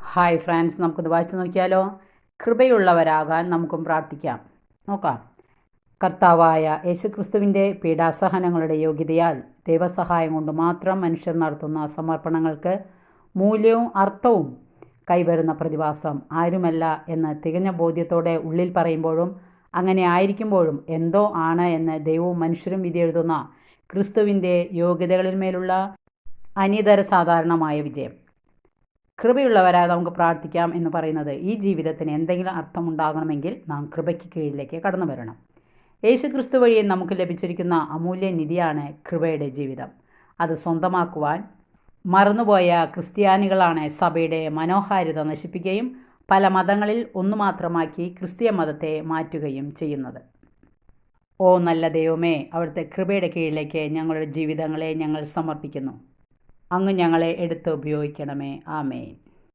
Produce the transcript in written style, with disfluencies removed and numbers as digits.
Hi friends, നമുക്കിത് വായിച്ചു നോക്കിയാലോ. കൃപയുള്ളവരാകാൻ നമുക്കും പ്രാർത്ഥിക്കാം. നോക്കാം. കർത്താവായ യേശുക്രിസ്തുവിൻ്റെ പീഡാസഹനങ്ങളുടെ യോഗ്യതയാൽ ദൈവസഹായം കൊണ്ട് മാത്രം മനുഷ്യർ നടത്തുന്ന സമർപ്പണങ്ങൾക്ക് മൂല്യവും അർത്ഥവും കൈവരുന്ന പ്രതിഭാസം ആരുമല്ല എന്ന് തികഞ്ഞ ബോധ്യത്തോടെ ഉള്ളിൽ പറയുമ്പോഴും അങ്ങനെ ആയിരിക്കുമ്പോഴും എന്തോ ആണ് എന്ന് ദൈവവും മനുഷ്യരും വിധിയെഴുതുന്ന ക്രിസ്തുവിൻ്റെ യോഗ്യതകളിന്മേലുള്ള അനിതര സാധാരണമായ വിജയം. കൃപയുള്ളവരായി നമുക്ക് പ്രാർത്ഥിക്കാം എന്ന് പറയുന്നത് ഈ ജീവിതത്തിന് എന്തെങ്കിലും അർത്ഥമുണ്ടാകണമെങ്കിൽ നാം കൃപയ്ക്ക് കീഴിലേക്ക് കടന്നു വരണം. യേശുക്രിസ്തു വഴി നമുക്ക് ലഭിച്ചിരിക്കുന്ന അമൂല്യ നിധിയാണ് കൃപയുടെ ജീവിതം. അത് സ്വന്തമാക്കുവാൻ മറന്നുപോയ ക്രിസ്ത്യാനികളാണ് സഭയുടെ മനോഹാരിത നശിപ്പിക്കുകയും പല മതങ്ങളിൽ ഒന്നു മാത്രമാക്കി ക്രിസ്തീയ മതത്തെ മാറ്റുകയും ചെയ്യുന്നത്. ഓ നല്ല ദൈവമേ, അവിടുത്തെ കൃപയുടെ കീഴിലേക്ക് ഞങ്ങളുടെ ജീവിതങ്ങളെ ഞങ്ങൾ സമർപ്പിക്കുന്നു. അങ്ങ് ഞങ്ങളെ എടുത്ത് ഉപയോഗിക്കണമേ. ആമേൻ.